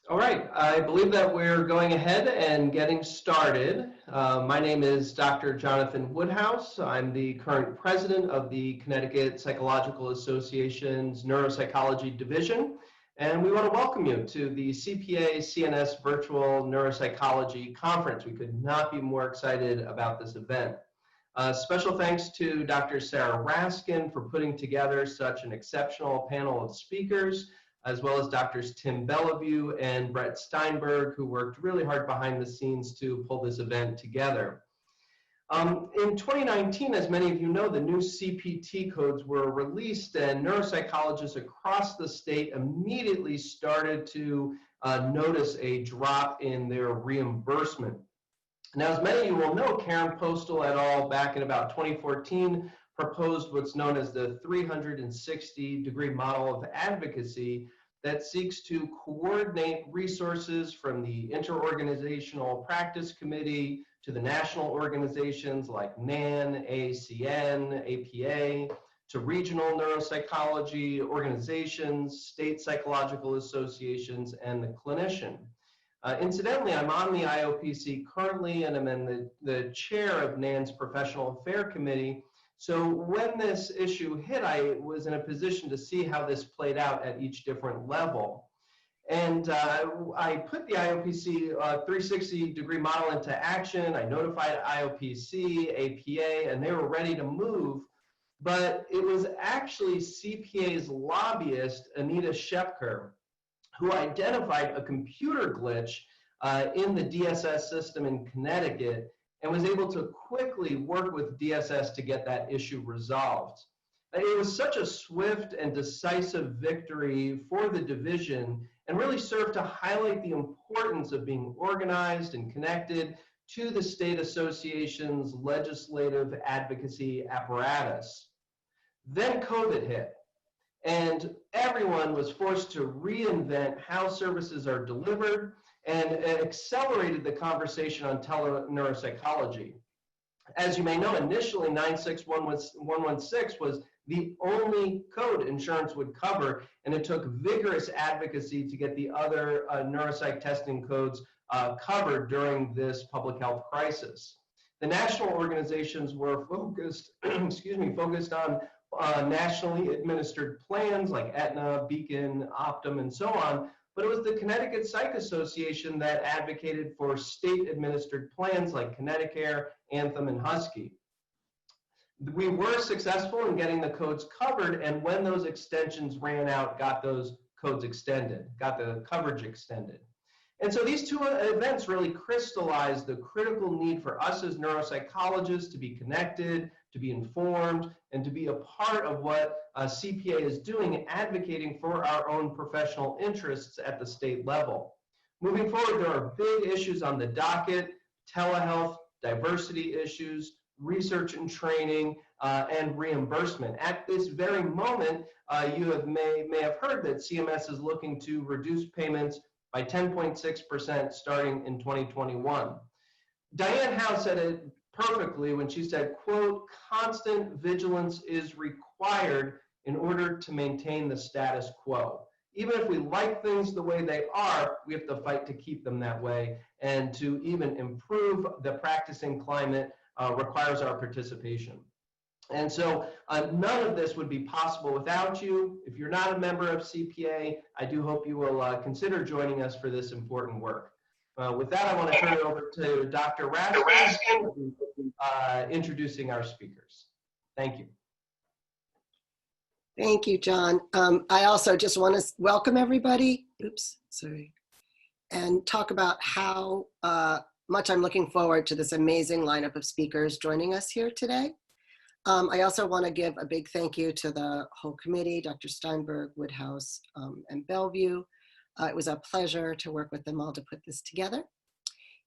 All right, I believe that we're going ahead and getting started. My name is Dr. Jonathan Woodhouse. I'm the current president of the Connecticut Psychological Association's Neuropsychology Division, and we want to welcome you to the CPA CNS Virtual Neuropsychology Conference. We could not be more excited about this event. Special thanks to Dr. Sarah Raskin for putting together such an exceptional panel of speakers, as well as Drs. Tim Bellevue and Brett Steinberg, who worked really hard behind the scenes to pull this event together. In 2019, as many of you know, the new CPT codes were released, and neuropsychologists across the state immediately started to notice a drop in their reimbursement. Now, as many of you will know, Karen Postal et al. Back in about 2014 proposed what's known as the 360-degree model of advocacy that seeks to coordinate resources from the interorganizational practice committee to the national organizations like NAN, AACN, APA, to regional neuropsychology organizations, state psychological associations, and the clinician. Incidentally, I'm on the IOPC currently, and I'm in the chair of NAN's Professional Affair Committee. So when this issue hit, I was in a position to see how this played out at each different level. And I put the IOPC 360-degree model into action. I notified IOPC, APA, and they were ready to move. But it was actually CPA's lobbyist, Anita Shepker, who identified a computer glitch in the DSS system in Connecticut and was able to quickly work with DSS to get that issue resolved. It was such a swift and decisive victory for the division and really served to highlight the importance of being organized and connected to the state association's legislative advocacy apparatus. Then COVID hit, and everyone was forced to reinvent how services are delivered, and it accelerated the conversation on teleneuropsychology. As you may know, initially 96116 was the only code insurance would cover, and it took vigorous advocacy to get the other neuropsych testing codes covered during this public health crisis. The national organizations were focused, focused on nationally administered plans like Aetna, Beacon, Optum, and so on, but it was the Connecticut Psych Association that advocated for state-administered plans like Connecticut, Anthem, and Husky. We were successful in getting the codes covered, and when those extensions ran out, got those codes extended, got the coverage extended. And so these two events really crystallized the critical need for us as neuropsychologists to be connected, to be informed, and to be a part of what CPA is doing, advocating for our own professional interests at the state level. Moving forward, there are big issues on the docket: telehealth, diversity issues, research and training, and reimbursement. At this very moment, you may have heard that CMS is looking to reduce payments by 10.6% starting in 2021. Diane Howe said it perfectly when she said, quote, "Constant vigilance is required in order to maintain the status quo. Even if we like things the way they are, we have to fight to keep them that way, and to even improve the practicing climate requires our participation." And so none of this would be possible without you. If you're not a member of CPA, I do hope you will consider joining us for this important work. With that, I want to turn it over to Dr. Raskin, introducing our speakers. Thank you. Thank you, John. I also just want to welcome everybody, and talk about how much I'm looking forward to this amazing lineup of speakers joining us here today. I also want to give a big thank you to the whole committee, Dr. Steinberg, Woodhouse, and Bellevue. It was a pleasure to work with them all to put this together.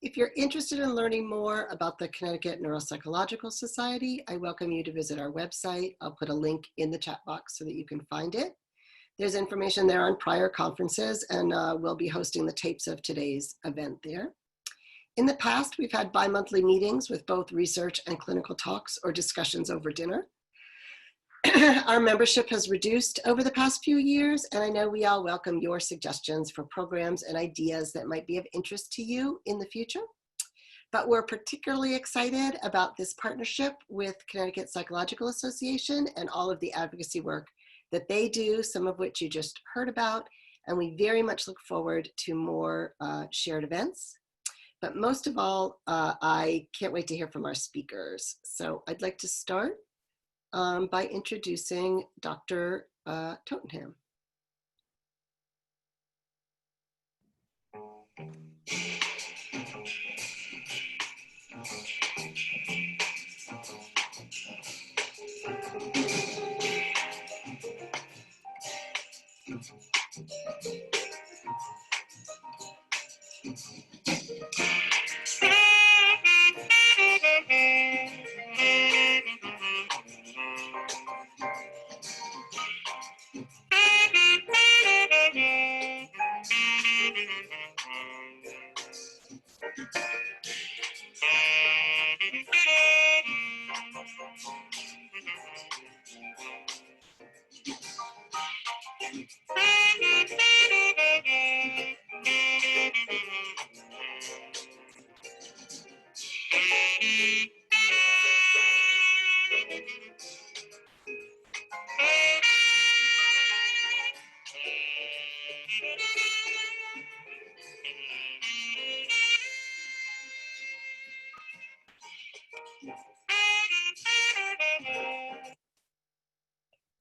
If you're interested in learning more about the Connecticut Neuropsychological Society, I welcome you to visit our website. I'll put a link in the chat box so that you can find it. There's information there on prior conferences, and we'll be hosting the tapes of today's event there. In the past, we've had bi-monthly meetings with both research and clinical talks or discussions over dinner. Our membership has reduced over the past few years, and I know we all welcome your suggestions for programs and ideas that might be of interest to you in the future. But we're particularly excited about this partnership with Connecticut Psychological Association and all of the advocacy work that they do, some of which you just heard about, and we very much look forward to more shared events. But most of all, I can't wait to hear from our speakers. So I'd like to start by introducing Dr. Tottenham.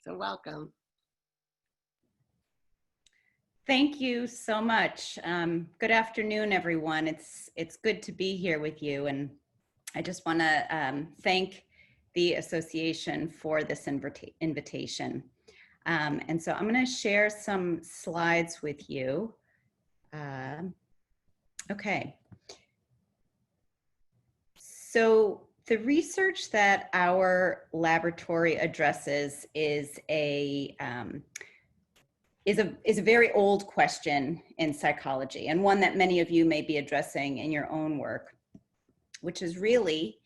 So welcome. Thank you so much. Good afternoon, everyone. It's good to be here with you, and I just want to thank the association for this invitation. And so I'm going to share some slides with you. Okay. So the research that our laboratory addresses is a very old question in psychology, and one that many of you may be addressing in your own work, which is really,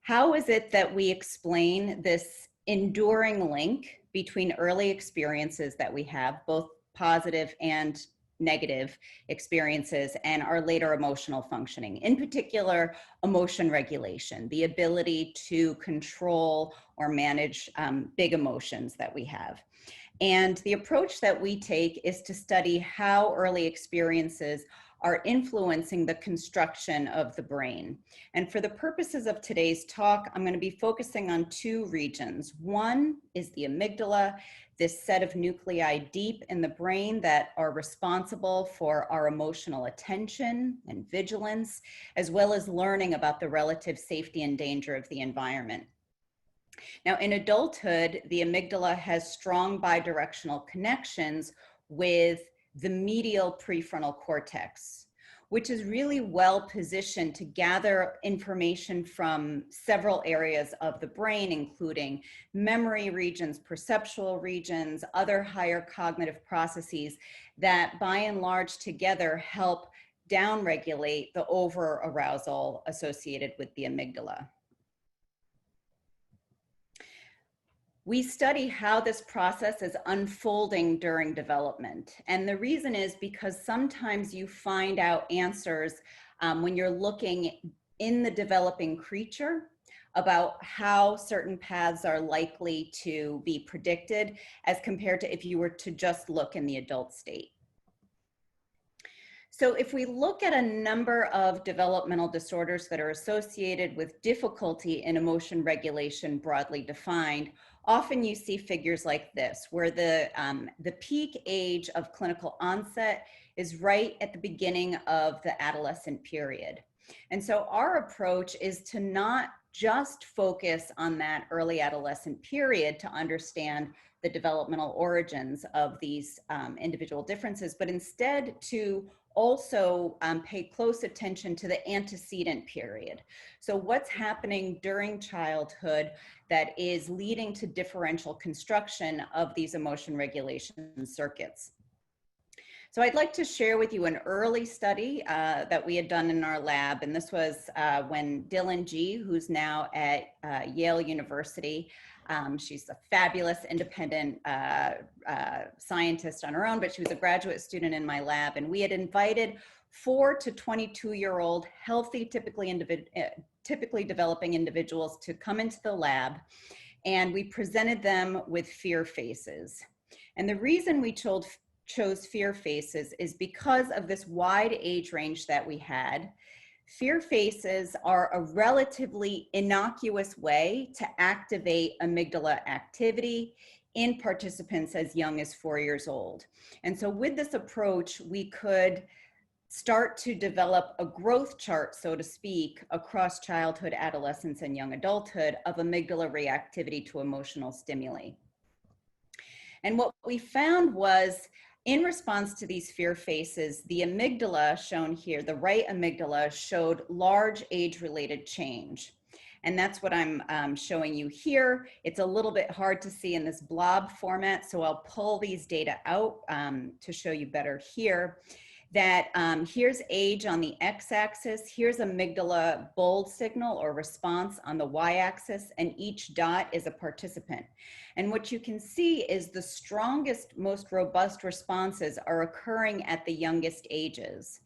how is it that we explain this enduring link between early experiences that we have, both positive and negative experiences, and our later emotional functioning, in particular, emotion regulation, the ability to control or manage big emotions that we have. And the approach that we take is to study how early experiences are influencing the construction of the brain. And for the purposes of today's talk, I'm going to be focusing on two regions. One is the amygdala, this set of nuclei deep in the brain that are responsible for our emotional attention and vigilance, as well as learning about the relative safety and danger of the environment. Now, in adulthood, the amygdala has strong bidirectional connections with the medial prefrontal cortex, which is really well positioned to gather information from several areas of the brain, including memory regions, perceptual regions, other higher cognitive processes that by and large together help downregulate the over-arousal associated with the amygdala. We study how this process is unfolding during development. And the reason is because sometimes you find out answers when you're looking in the developing creature about how certain paths are likely to be predicted as compared to if you were to just look in the adult state. So if we look at a number of developmental disorders that are associated with difficulty in emotion regulation broadly defined, often you see figures like this, where the peak age of clinical onset is right at the beginning of the adolescent period. And so our approach is to not just focus on that early adolescent period to understand the developmental origins of these individual differences, but instead to also pay close attention to the antecedent period. So what's happening during childhood that is leading to differential construction of these emotion regulation circuits. So I'd like to share with you an early study that we had done in our lab, and this was when Dylan G., who's now at Yale University, she's a fabulous independent scientist on her own, but she was a graduate student in my lab, and we had invited 4 to 22-year-old healthy, typically developing individuals to come into the lab, and we presented them with fear faces. And the reason we chose fear faces is because of this wide age range that we had. Fear faces are a relatively innocuous way to activate amygdala activity in participants as young as 4 years old. And so with this approach, we could start to develop a growth chart, so to speak, across childhood, adolescence, and young adulthood of amygdala reactivity to emotional stimuli. And what we found was, in response to these fear faces, the amygdala shown here, the right amygdala, showed large age-related change. And that's what I'm showing you here. It's a little bit hard to see in this blob format, so I'll pull these data out to show you better here. That here's age on the x-axis, here's amygdala bold signal or response on the y-axis, and each dot is a participant. And what you can see is the strongest, most robust responses are occurring at the youngest ages.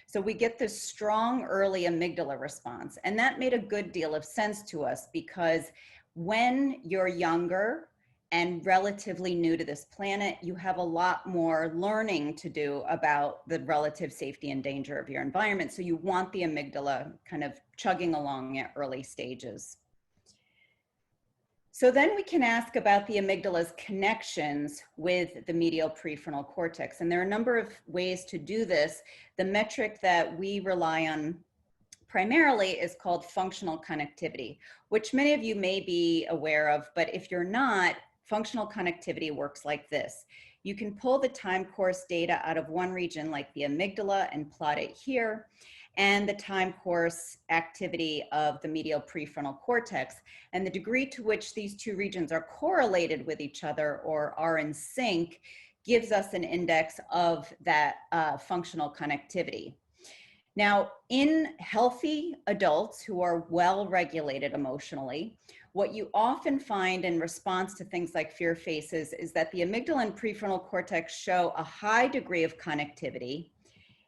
So we get this strong early amygdala response, and that made a good deal of sense to us because when you're younger and relatively new to this planet, you have a lot more learning to do about the relative safety and danger of your environment. So you want the amygdala kind of chugging along at early stages. So then we can ask about the amygdala's connections with the medial prefrontal cortex. And there are a number of ways to do this. The metric that we rely on primarily is called functional connectivity, which many of you may be aware of, but if you're not, functional connectivity works like this. You can pull the time course data out of one region like the amygdala and plot it here, and the time course activity of the medial prefrontal cortex. And the degree to which these two regions are correlated with each other or are in sync gives us an index of that functional connectivity. Now, in healthy adults who are well regulated emotionally, what you often find in response to things like fear faces is that the amygdala and prefrontal cortex show a high degree of connectivity,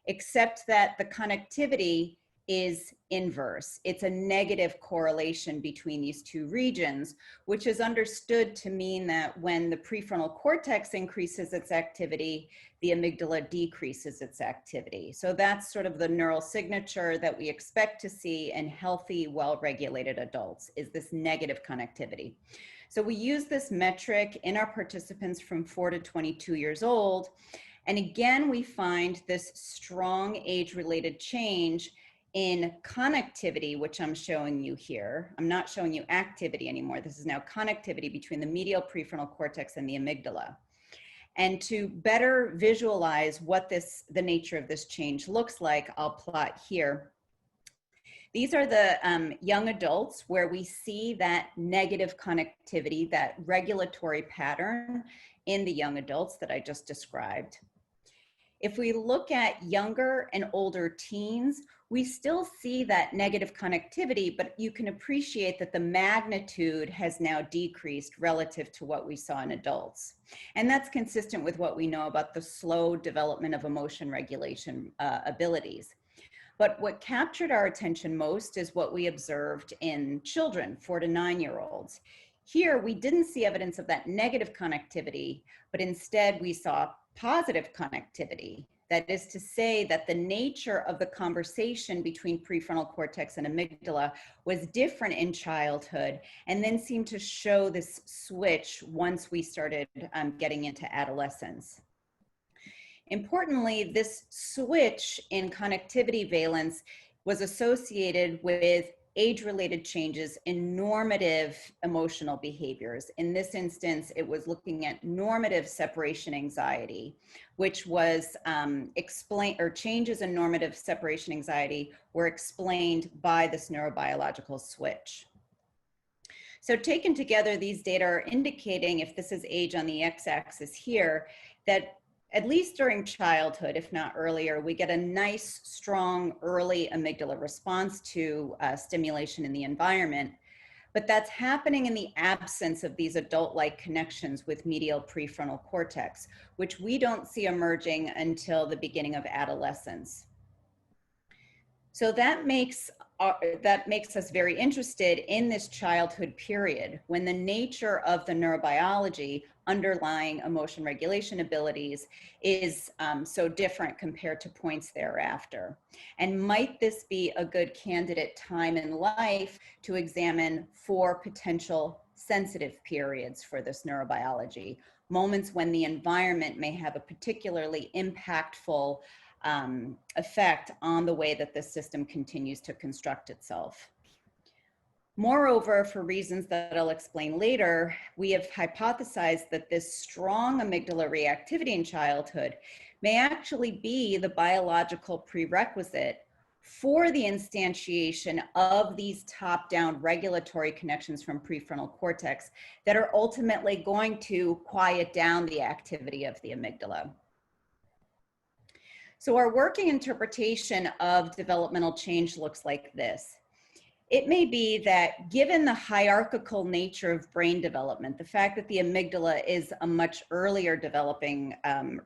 except that the connectivity is inverse. It's a negative correlation between these two regions, which is understood to mean that when the prefrontal cortex increases its activity, the amygdala decreases its activity. So that's sort of the neural signature that we expect to see in healthy, well-regulated adults, is this negative connectivity. So we use this metric in our participants from 4 to 22 years old. And again, we find this strong age-related change in connectivity, which I'm showing you here. I'm not showing you activity anymore. This is now connectivity between the medial prefrontal cortex and the amygdala. And to better visualize what the nature of this change looks like, I'll plot here. These are the young adults where we see that negative connectivity, that regulatory pattern in the young adults that I just described. If we look at younger and older teens, we still see that negative connectivity, but you can appreciate that the magnitude has now decreased relative to what we saw in adults. And that's consistent with what we know about the slow development of emotion regulation abilities. But what captured our attention most is what we observed in children, 4 to 9-year-olds. Here, we didn't see evidence of that negative connectivity, but instead we saw positive connectivity. That is to say that the nature of the conversation between prefrontal cortex and amygdala was different in childhood and then seemed to show this switch once we started getting into adolescence. Importantly, this switch in connectivity valence was associated with age-related changes in normative emotional behaviors. In this instance, it was looking at normative separation anxiety, which was changes in normative separation anxiety were explained by this neurobiological switch. So taken together, these data are indicating, if this is age on the x-axis here, that at least during childhood, if not earlier, we get a nice, strong, early amygdala response to stimulation in the environment. But that's happening in the absence of these adult-like connections with medial prefrontal cortex, which we don't see emerging until the beginning of adolescence. So that makes us very interested in this childhood period, when the nature of the neurobiology underlying emotion regulation abilities is so different compared to points thereafter. And might this be a good candidate time in life to examine 4 potential sensitive periods for this neurobiology, moments when the environment may have a particularly impactful effect on the way that the system continues to construct itself. Moreover, for reasons that I'll explain later, we have hypothesized that this strong amygdala reactivity in childhood may actually be the biological prerequisite for the instantiation of these top-down regulatory connections from prefrontal cortex that are ultimately going to quiet down the activity of the amygdala. So our working interpretation of developmental change looks like this. It may be that given the hierarchical nature of brain development, the fact that the amygdala is a much earlier developing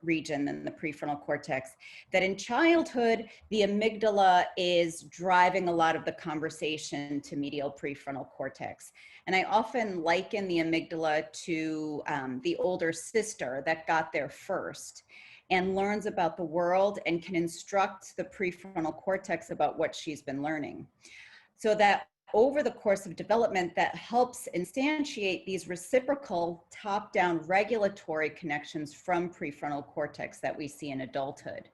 region than the prefrontal cortex, that in childhood, the amygdala is driving a lot of the conversation to medial prefrontal cortex. And I often liken the amygdala to the older sister that got there first and learns about the world and can instruct the prefrontal cortex about what she's been learning. So that over the course of development, that helps instantiate these reciprocal top-down regulatory connections from prefrontal cortex that we see in adulthood.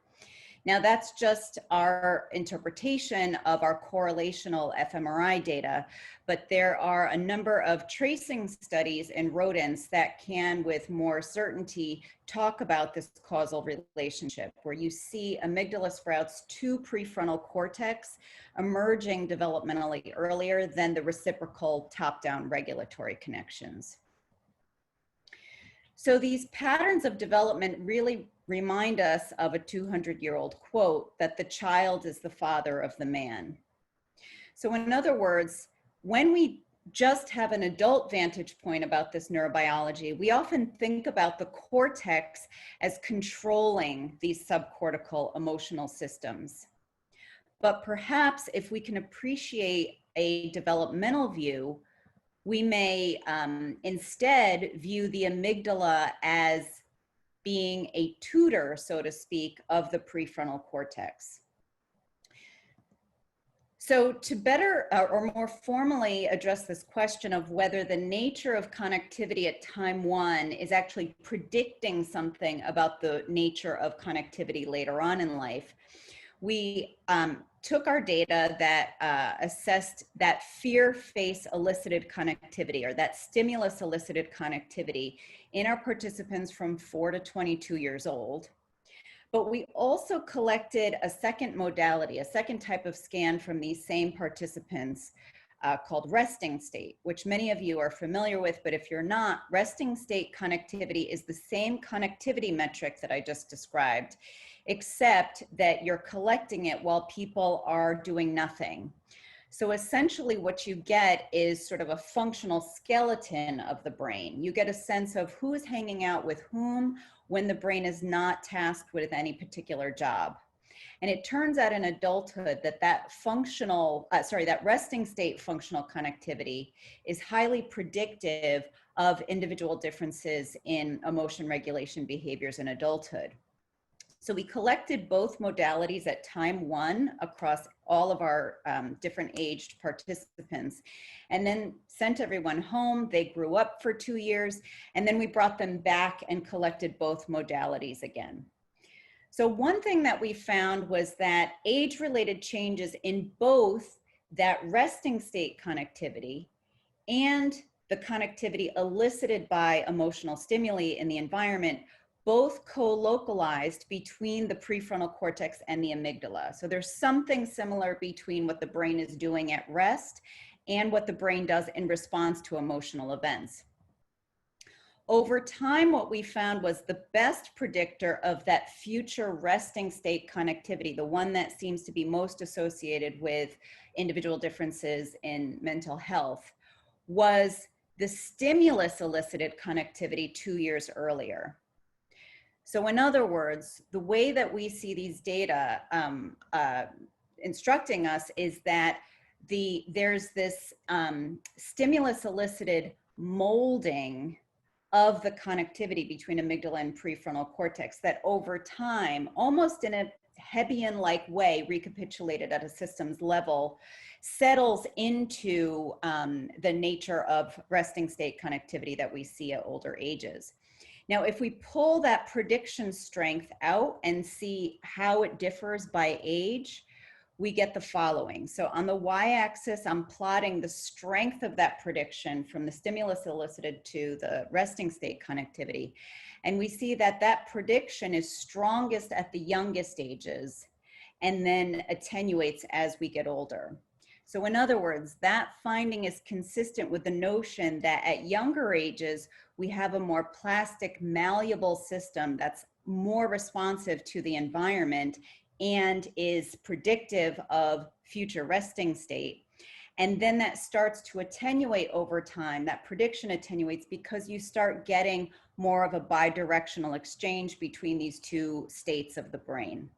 Now, that's just our interpretation of our correlational fMRI data, but there are a number of tracing studies in rodents that can, with more certainty, talk about this causal relationship, where you see amygdala sprouts to prefrontal cortex emerging developmentally earlier than the reciprocal top-down regulatory connections. So these patterns of development really remind us of a 200-year-old quote that the child is the father of the man. So in other words, when we just have an adult vantage point about this neurobiology, we often think about the cortex as controlling these subcortical emotional systems. But perhaps if we can appreciate a developmental view, we may instead view the amygdala as being a tutor, so to speak, of the prefrontal cortex. So to better or more formally address this question of whether the nature of connectivity at time 1 is actually predicting something about the nature of connectivity later on in life, we took our data that assessed that fear face elicited connectivity, or that stimulus elicited connectivity, in our participants from 4 to 22 years old. But we also collected a second modality, a second type of scan from these same participants called resting state, which many of you are familiar with, but if you're not, resting state connectivity is the same connectivity metric that I just described, except that you're collecting it while people are doing nothing. So essentially what you get is sort of a functional skeleton of the brain. You get a sense of who is hanging out with whom when the brain is not tasked with any particular job. And it turns out in adulthood that that resting state functional connectivity is highly predictive of individual differences in emotion regulation behaviors in adulthood. So we collected both modalities at time 1 across all of our different aged participants, and then sent everyone home. They grew up for 2 years, and then we brought them back and collected both modalities again. So one thing that we found was that age-related changes in both that resting state connectivity and the connectivity elicited by emotional stimuli in the environment both co-localized between the prefrontal cortex and the amygdala. So there's something similar between what the brain is doing at rest and what the brain does in response to emotional events. Over time, what we found was the best predictor of that future resting state connectivity, the one that seems to be most associated with individual differences in mental health, was the stimulus elicited connectivity 2 years earlier. So in other words, the way that we see these data instructing us is that there's this stimulus elicited molding of the connectivity between amygdala and prefrontal cortex that over time, almost in a Hebbian-like way, recapitulated at a systems level, settles into the nature of resting state connectivity that we see at older ages. Now, if we pull that prediction strength out and see how it differs by age, we get the following. So on the y-axis, I'm plotting the strength of that prediction from the stimulus elicited to the resting state connectivity. And we see that that prediction is strongest at the youngest ages and then attenuates as we get older. So in other words, that finding is consistent with the notion that at younger ages, we have a more plastic, malleable system that's more responsive to the environment and is predictive of future resting state. And then that starts to attenuate over time. That prediction attenuates because you start getting more of a bidirectional exchange between these two states of the brain.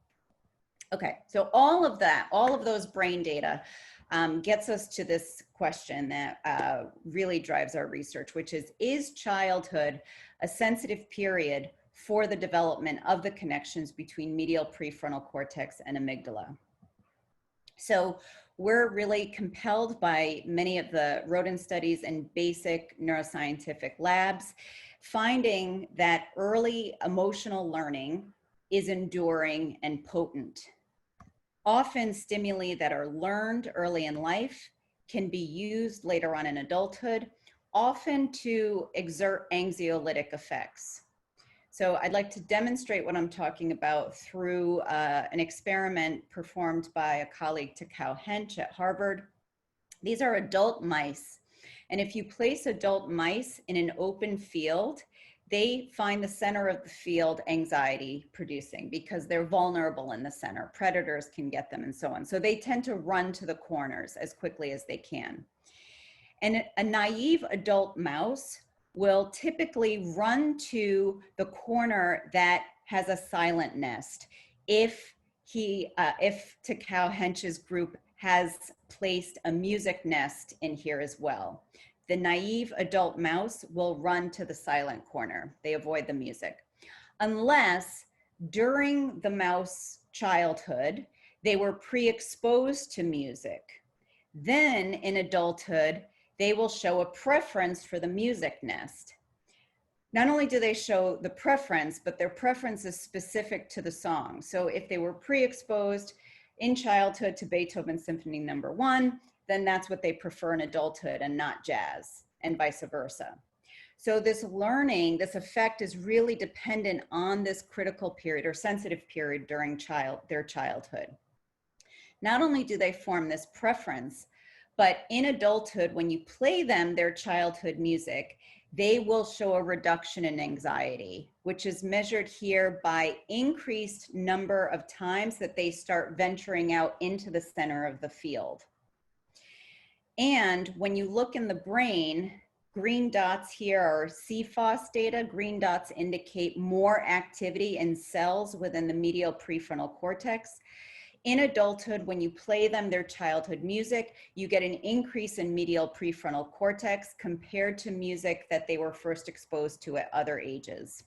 Okay, so all of that, all of those brain data gets us to this question that really drives our research, which is childhood a sensitive period for the development of the connections between medial prefrontal cortex and amygdala? So we're really compelled by many of the rodent studies and basic neuroscientific labs, finding that early emotional learning is enduring and potent. Often stimuli that are learned early in life can be used later on in adulthood, often to exert anxiolytic effects. So I'd like to demonstrate what I'm talking about through an experiment performed by a colleague, Takao Hench at Harvard. These are adult mice. And if you place adult mice in an open field, they find the center of the field anxiety producing because they're vulnerable in the center. Predators can get them and so on. So they tend to run to the corners as quickly as they can. And a naive adult mouse will typically run to the corner that has a silent nest if Takao Hench's group has placed a music nest in here as well. The naive adult mouse will run to the silent corner. They avoid the music. Unless during the mouse childhood, they were pre-exposed to music. Then in adulthood, they will show a preference for the music nest. Not only do they show the preference, but their preference is specific to the song. So if they were pre-exposed in childhood to Beethoven's Symphony No. 1, then that's what they prefer in adulthood and not jazz, and vice versa. So this learning, this effect is really dependent on this critical period or sensitive period during their childhood. Not only do they form this preference, but in adulthood, when you play them their childhood music, they will show a reduction in anxiety, which is measured here by increased number of times that they start venturing out into the center of the field. And when you look in the brain, green dots here are CFOS data. Green dots indicate more activity in cells within the medial prefrontal cortex. In adulthood, when you play them their childhood music, you get an increase in medial prefrontal cortex compared to music that they were first exposed to at other ages.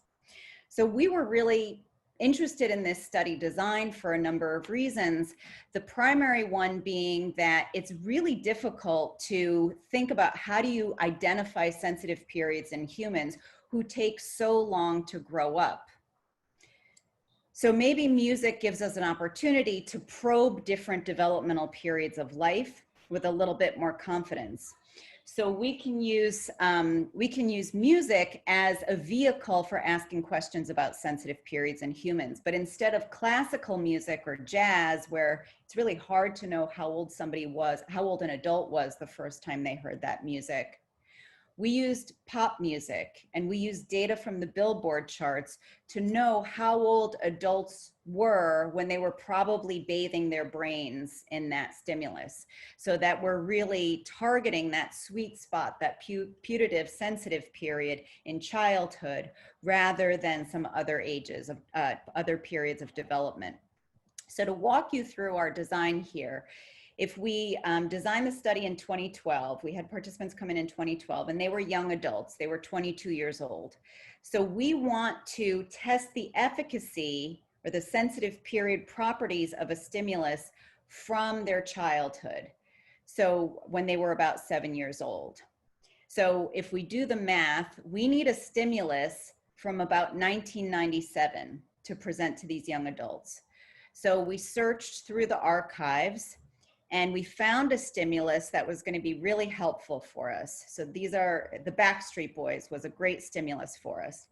So we were really interested in this study design for a number of reasons. The primary one being that it's really difficult to think about how do you identify sensitive periods in humans who take so long to grow up. So maybe music gives us an opportunity to probe different developmental periods of life with a little bit more confidence. So we can use music as a vehicle for asking questions about sensitive periods in humans. But instead of classical music or jazz, where it's really hard to know how old somebody was, how old an adult was the first time they heard that music, we used pop music and we used data from the Billboard charts to know how old adults were when they were probably bathing their brains in that stimulus, so that we're really targeting that sweet spot, that putative sensitive period in childhood, rather than some other ages of other periods of development. So to walk you through our design here, if we designed the study in 2012, we had participants come in 2012, and they were young adults. They were 22 years old. So we want to test the efficacy or the sensitive period properties of a stimulus from their childhood. So when they were about 7 years old. So if we do the math, we need a stimulus from about 1997 to present to these young adults. So we searched through the archives, and we found a stimulus that was going to be really helpful for us. So these are the Backstreet Boys was a great stimulus for us.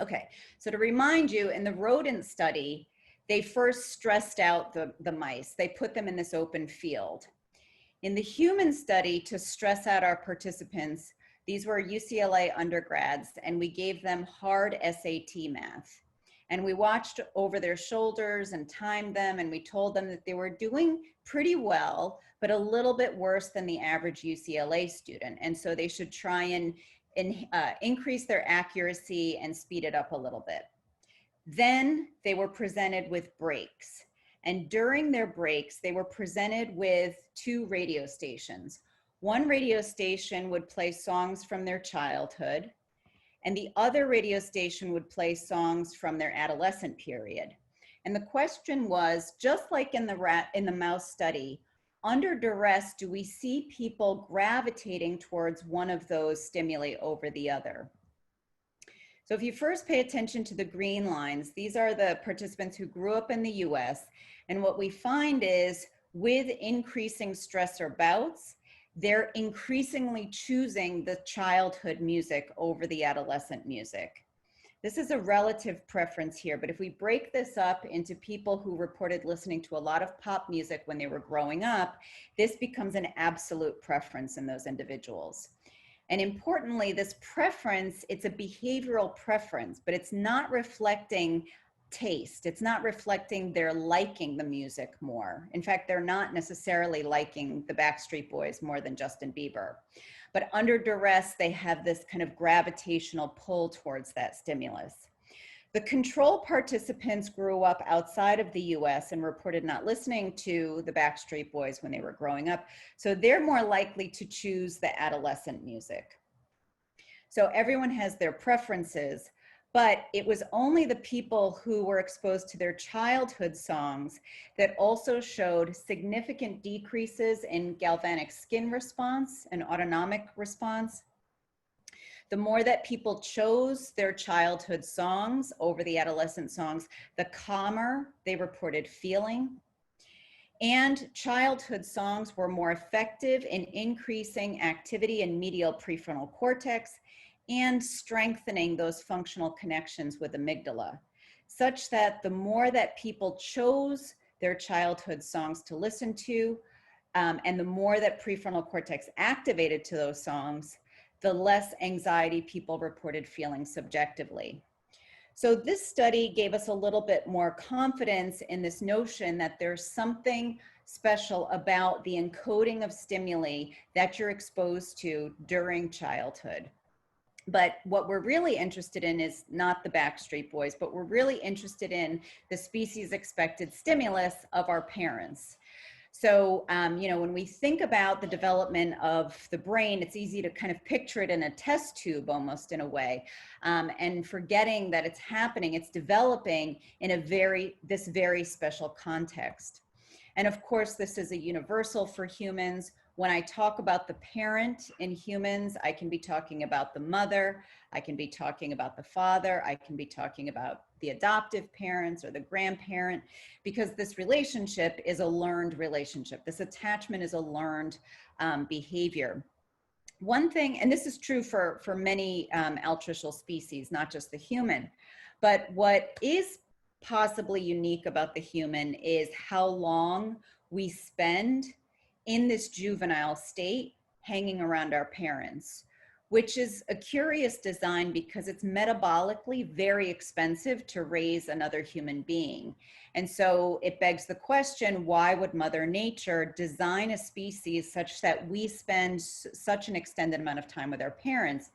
Okay, so to remind you, in the rodent study, they first stressed out the mice. They put them in this open field. In the human study, to stress out our participants, these were UCLA undergrads, and we gave them hard SAT math. And we watched over their shoulders and timed them, and we told them that they were doing pretty well, but a little bit worse than the average UCLA student. And so they should try and increase their accuracy and speed it up a little bit. Then they were presented with breaks. And during their breaks, they were presented with 2 radio stations. One radio station would play songs from their childhood, and the other radio station would play songs from their adolescent period. And the question was, just like in the mouse study, under duress, do we see people gravitating towards one of those stimuli over the other? So if you first pay attention to the green lines, these are the participants who grew up in the US. And what we find is, with increasing stressor bouts, they're increasingly choosing the childhood music over the adolescent music. This is a relative preference here, but if we break this up into people who reported listening to a lot of pop music when they were growing up, this becomes an absolute preference in those individuals. And importantly, this preference, it's a behavioral preference, but it's not reflecting taste. It's not reflecting they're liking the music more. In fact, they're not necessarily liking the Backstreet Boys more than Justin Bieber. But under duress, they have this kind of gravitational pull towards that stimulus. The control participants grew up outside of the US and reported not listening to the Backstreet Boys when they were growing up. So they're more likely to choose the adolescent music. So everyone has their preferences, but it was only the people who were exposed to their childhood songs that also showed significant decreases in galvanic skin response and autonomic response. The more that people chose their childhood songs over the adolescent songs, the calmer they reported feeling. And childhood songs were more effective in increasing activity in medial prefrontal cortex and strengthening those functional connections with amygdala, such that the more that people chose their childhood songs to listen to, and the more that prefrontal cortex activated to those songs, the less anxiety people reported feeling subjectively. So this study gave us a little bit more confidence in this notion that there's something special about the encoding of stimuli that you're exposed to during childhood. But what we're really interested in is not the Backstreet Boys, but we're really interested in the species expected stimulus of our parents. So, when we think about the development of the brain, it's easy to kind of picture it in a test tube almost in a way, and forgetting that it's happening, it's developing in this very special context. And of course, this is a universal for humans. When I talk about the parent in humans, I can be talking about the mother, I can be talking about the father, I can be talking about the adoptive parents or the grandparent, because this relationship is a learned relationship. This attachment is a learned behavior. One thing, and this is true for many altricial species, not just the human, but what is possibly unique about the human is how long we spend in this juvenile state hanging around our parents. which is a curious design because it's metabolically very expensive to raise another human being. And so it begs the question, why would Mother Nature design a species such that we spend such an extended amount of time with our parents?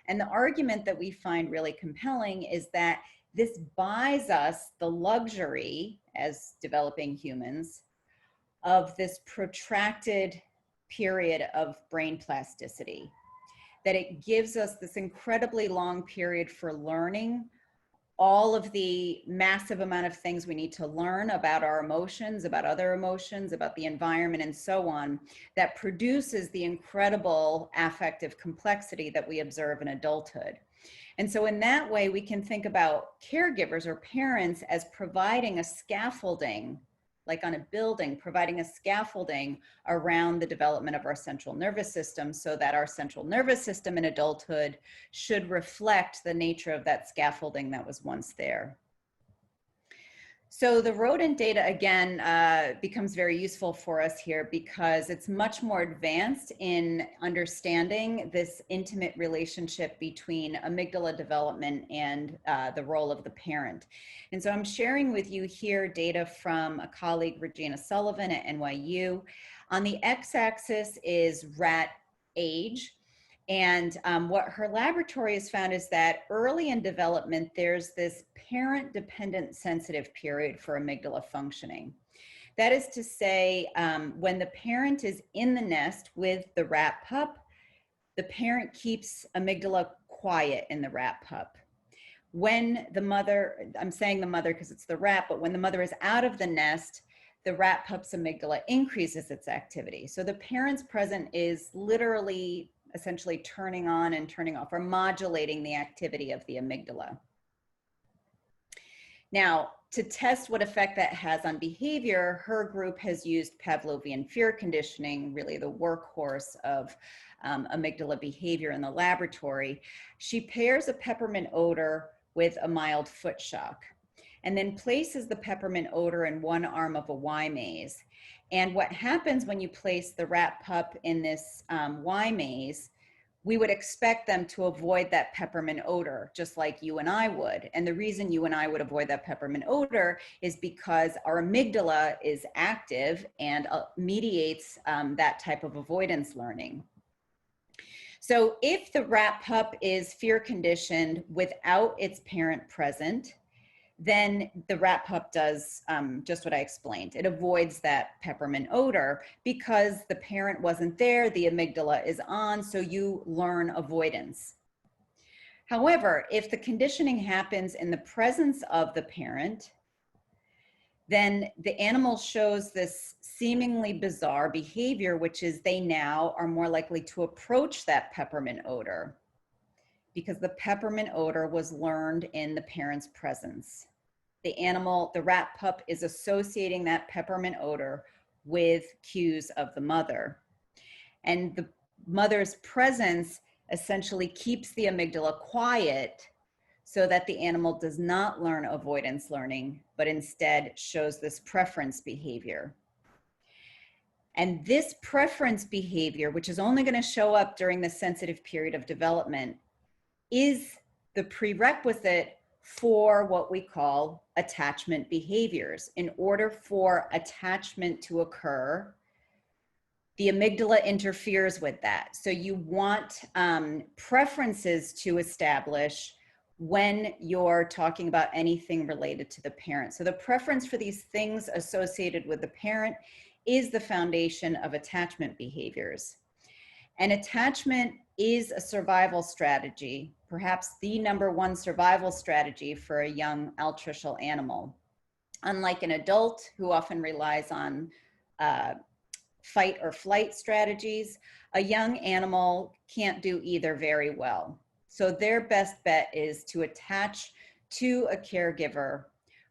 And the argument that we find really compelling is that this buys us the luxury as developing humans of this protracted period of brain plasticity, that it gives us this incredibly long period for learning all of the massive amount of things we need to learn about our emotions, about other emotions, about the environment, and so on, that produces the incredible affective complexity that we observe in adulthood. And so in that way, we can think about caregivers or parents as providing a scaffolding, like on a building, providing a scaffolding around the development of our central nervous system, so that our central nervous system in adulthood should reflect the nature of that scaffolding that was once there. So the rodent data, again, becomes very useful for us here because it's much more advanced in understanding this intimate relationship between amygdala development and the role of the parent. And so I'm sharing with you here data from a colleague, Regina Sullivan at NYU. On the x-axis is rat age. And what her laboratory has found is that early in development, there's this parent-dependent sensitive period for amygdala functioning. That is to say, when the parent is in the nest with the rat pup, the parent keeps amygdala quiet in the rat pup. When the mother, I'm saying the mother because it's the rat, but when the mother is out of the nest, the rat pup's amygdala increases its activity. So the parent's present is literally essentially turning on and turning off, or modulating the activity of the amygdala. Now, to test what effect that has on behavior, her group has used Pavlovian fear conditioning, really the workhorse of amygdala behavior in the laboratory. She pairs a peppermint odor with a mild foot shock, and then places the peppermint odor in one arm of a Y maze. And what happens when you place the rat pup in this Y maze, we would expect them to avoid that peppermint odor, just like you and I would. And the reason you and I would avoid that peppermint odor is because our amygdala is active and mediates that type of avoidance learning. So if the rat pup is fear conditioned without its parent present, then the rat pup does just what I explained. It avoids that peppermint odor because the parent wasn't there, the amygdala is on, so you learn avoidance. However, if the conditioning happens in the presence of the parent, then the animal shows this seemingly bizarre behavior, which is they now are more likely to approach that peppermint odor because the peppermint odor was learned in the parent's presence. The animal, the rat pup, is associating that peppermint odor with cues of the mother. And the mother's presence essentially keeps the amygdala quiet so that the animal does not learn avoidance learning, but instead shows this preference behavior. And this preference behavior, which is only going to show up during the sensitive period of development, is the prerequisite for what we call attachment behaviors. In order for attachment to occur, the amygdala interferes with that. So you want preferences to establish when you're talking about anything related to the parent. So the preference for these things associated with the parent is the foundation of attachment behaviors. And attachment is a survival strategy, perhaps the #1 survival strategy for a young altricial animal. Unlike an adult who often relies on fight or flight strategies, a young animal can't do either very well. So their best bet is to attach to a caregiver,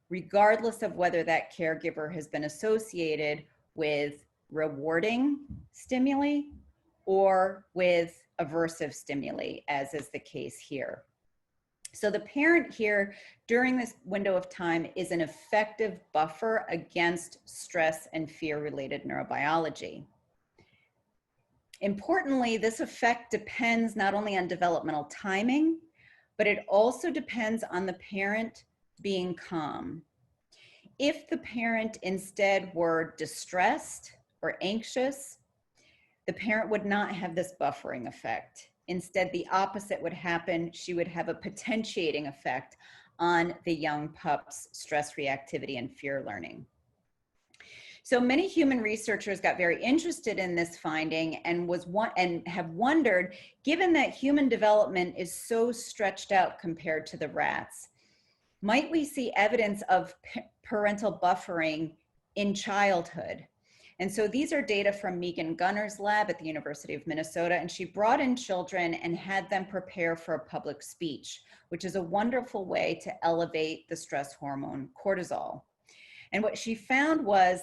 regardless of whether that caregiver has been associated with rewarding stimuli or with aversive stimuli, as is the case here. So the parent here during this window of time is an effective buffer against stress and fear-related neurobiology. Importantly, this effect depends not only on developmental timing, but it also depends on the parent being calm. If the parent instead were distressed or anxious, the parent would not have this buffering effect. Instead, the opposite would happen. She would have a potentiating effect on the young pup's stress reactivity and fear learning. So many human researchers got very interested in this finding and have wondered, given that human development is so stretched out compared to the rats, might we see evidence of parental buffering in childhood? And so these are data from Megan Gunner's lab at the University of Minnesota, and she brought in children and had them prepare for a public speech, which is a wonderful way to elevate the stress hormone cortisol. And what she found was,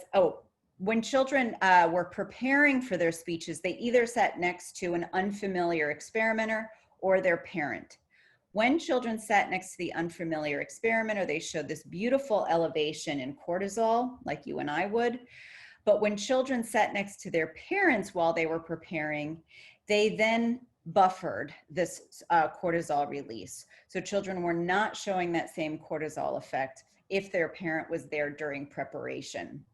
when children were preparing for their speeches, they either sat next to an unfamiliar experimenter or their parent. When children sat next to the unfamiliar experimenter, they showed this beautiful elevation in cortisol, like you and I would. But when children sat next to their parents while they were preparing, they then buffered this cortisol release. So children were not showing that same cortisol effect if their parent was there during preparation.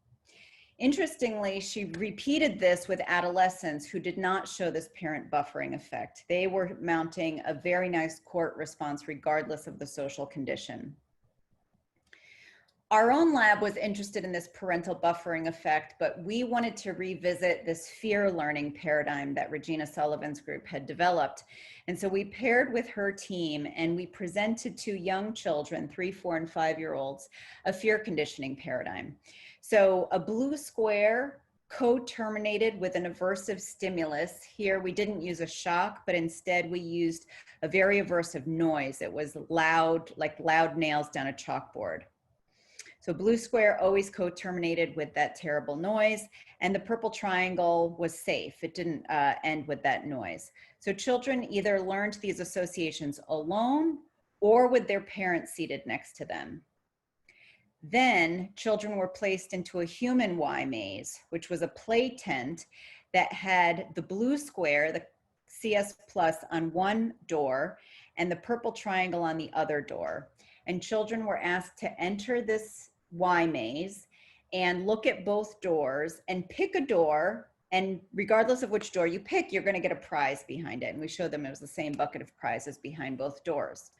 Interestingly, she repeated this with adolescents who did not show this parent buffering effect. They were mounting a very nice court response regardless of the social condition. Our own lab was interested in this parental buffering effect, but we wanted to revisit this fear learning paradigm that Regina Sullivan's group had developed. And so we paired with her team and we presented to young children, 3, 4, and 5-year-olds, a fear conditioning paradigm. So a blue square co-terminated with an aversive stimulus. Here we didn't use a shock, but instead we used a very aversive noise. It was loud, like loud nails down a chalkboard. So blue square always co-terminated with that terrible noise, and the purple triangle was safe. It didn't end with that noise. So children either learned these associations alone or with their parents seated next to them. Then children were placed into a human Y maze, which was a play tent that had the blue square, the CS plus, on one door and the purple triangle on the other door. And children were asked to enter this Y maze and look at both doors and pick a door, and regardless of which door you pick, you're going to get a prize behind it. And we showed them it was the same bucket of prizes behind both doors.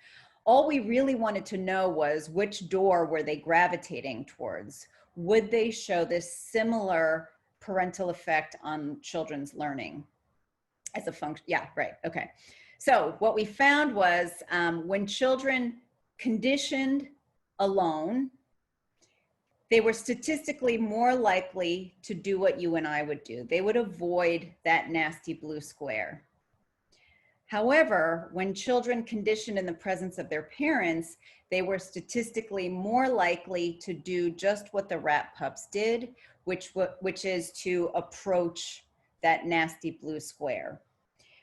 All we really wanted to know was which door were they gravitating towards? Would they show this similar parental effect on children's learning as a function? Yeah, right. Okay. So what we found was when children conditioned alone, they were statistically more likely to do what you and I would do. They would avoid that nasty blue square. However, when children conditioned in the presence of their parents, they were statistically more likely to do just what the rat pups did, which is to approach that nasty blue square.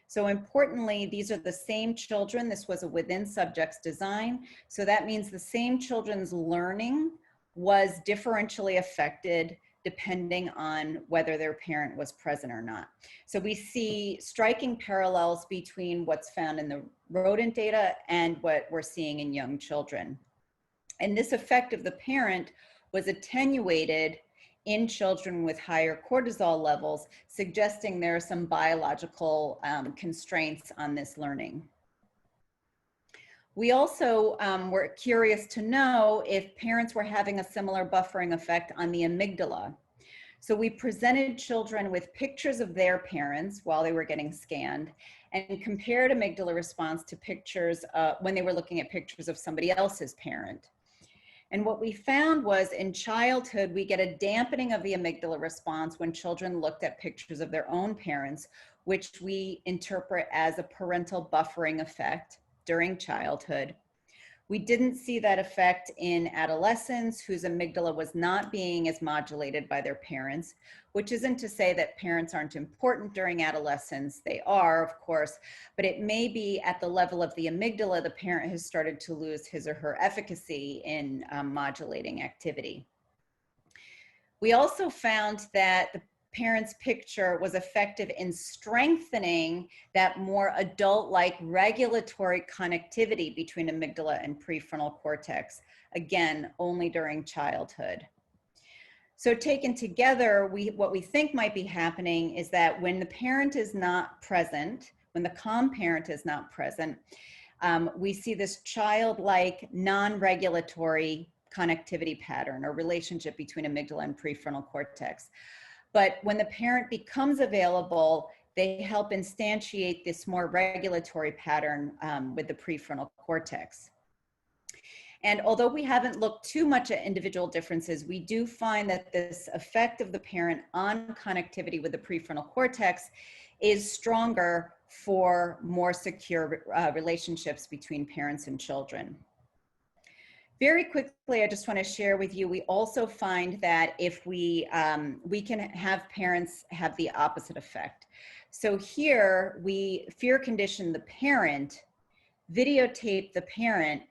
So importantly, these are the same children. This was a within subjects design. So that means the same children's learning was differentially affected depending on whether their parent was present or not. So we see striking parallels between what's found in the rodent data and what we're seeing in young children. And this effect of the parent was attenuated in children with higher cortisol levels, suggesting there are some biological constraints on this learning. We also were curious to know if parents were having a similar buffering effect on the amygdala. So we presented children with pictures of their parents while they were getting scanned and compared amygdala response to pictures when they were looking at pictures of somebody else's parent. And what we found was in childhood, we get a dampening of the amygdala response when children looked at pictures of their own parents, which we interpret as a parental buffering effect during childhood. We didn't see that effect in adolescents whose amygdala was not being as modulated by their parents, which isn't to say that parents aren't important during adolescence. They are, of course, but it may be at the level of the amygdala, the parent has started to lose his or her efficacy in modulating activity. We also found that parent's picture was effective in strengthening that more adult-like regulatory connectivity between amygdala and prefrontal cortex, again, only during childhood. So taken together, what we think might be happening is that when the parent is not present, when the calm parent is not present, we see this childlike, non-regulatory connectivity pattern or relationship between amygdala and prefrontal cortex. But when the parent becomes available, they help instantiate this more regulatory pattern with the prefrontal cortex. And although we haven't looked too much at individual differences, we do find that this effect of the parent on connectivity with the prefrontal cortex is stronger for more secure relationships between parents and children. Very quickly, I just want to share with you, we also find that if we can have parents have the opposite effect. So here we fear condition the parent, videotape the parent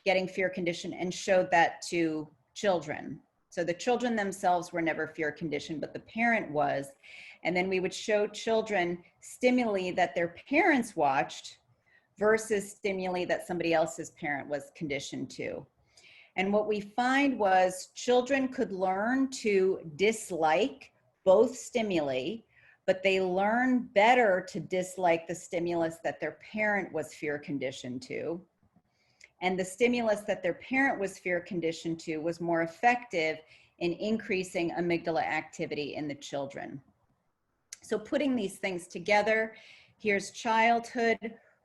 getting fear conditioned and showed that to children. So the children themselves were never fear conditioned, but the parent was. And then we would show children stimuli that their parents watched versus stimuli that somebody else's parent was conditioned to. And what we find was children could learn to dislike both stimuli, but they learn better to dislike the stimulus that their parent was fear conditioned to. And the stimulus that their parent was fear conditioned to was more effective in increasing amygdala activity in the children. So putting these things together, here's childhood.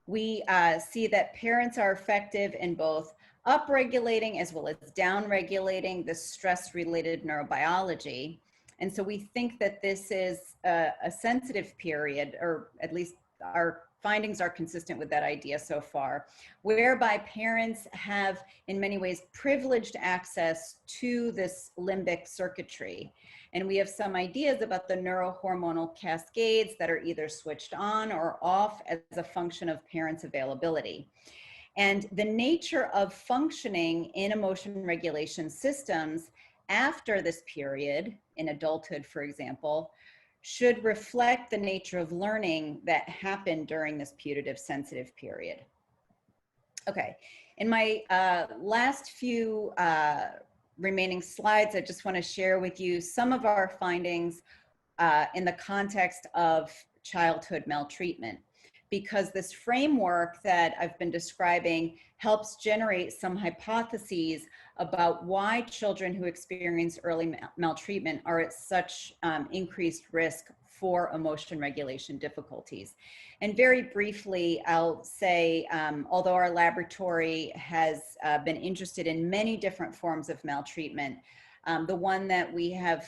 We see that parents are effective in both upregulating as well as downregulating the stress-related neurobiology. And so we think that this is a sensitive period, or at least our findings are consistent with that idea so far, whereby parents have in many ways privileged access to this limbic circuitry. And we have some ideas about the neurohormonal cascades that are either switched on or off as a function of parents' availability. And the nature of functioning in emotion regulation systems after this period, in adulthood, for example, should reflect the nature of learning that happened during this putative sensitive period. Okay, in my last few remaining slides, I just want to share with you some of our findings in the context of childhood maltreatment, because this framework that I've been describing helps generate some hypotheses about why children who experience early maltreatment are at such increased risk for emotion regulation difficulties. And very briefly, I'll say, although our laboratory has been interested in many different forms of maltreatment, the one that we have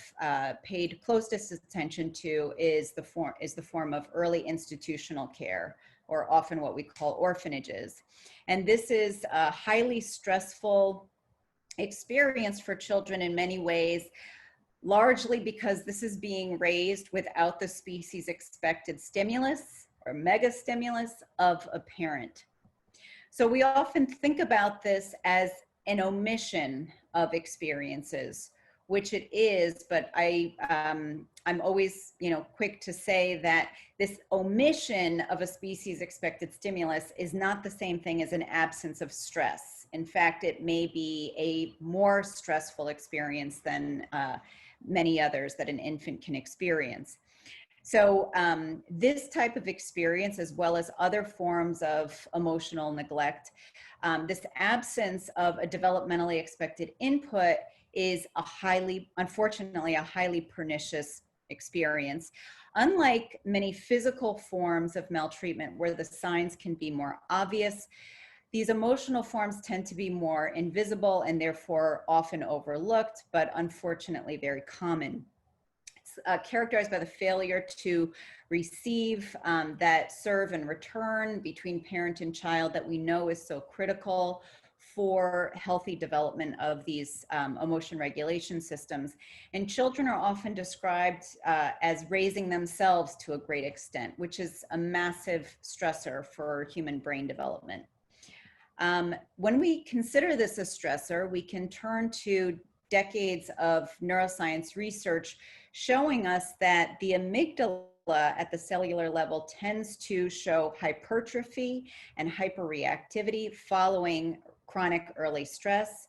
paid closest attention to is the form of early institutional care, or often what we call orphanages. And this is a highly stressful experience for children in many ways, largely because this is being raised without the species expected stimulus or mega stimulus of a parent. So we often think about this as an omission of experiences, which it is, but I'm always, quick to say that this omission of a species expected stimulus is not the same thing as an absence of stress. In fact, it may be a more stressful experience than many others that an infant can experience. So this type of experience, as well as other forms of emotional neglect, this absence of a developmentally expected input is unfortunately, a highly pernicious experience. Unlike many physical forms of maltreatment where the signs can be more obvious, these emotional forms tend to be more invisible and therefore often overlooked, but unfortunately very common. It's characterized by the failure to receive that serve and return between parent and child that we know is so critical for healthy development of these emotion regulation systems. And children are often described as raising themselves to a great extent, which is a massive stressor for human brain development. When we consider this a stressor, we can turn to decades of neuroscience research showing us that the amygdala at the cellular level tends to show hypertrophy and hyperreactivity following chronic early stress,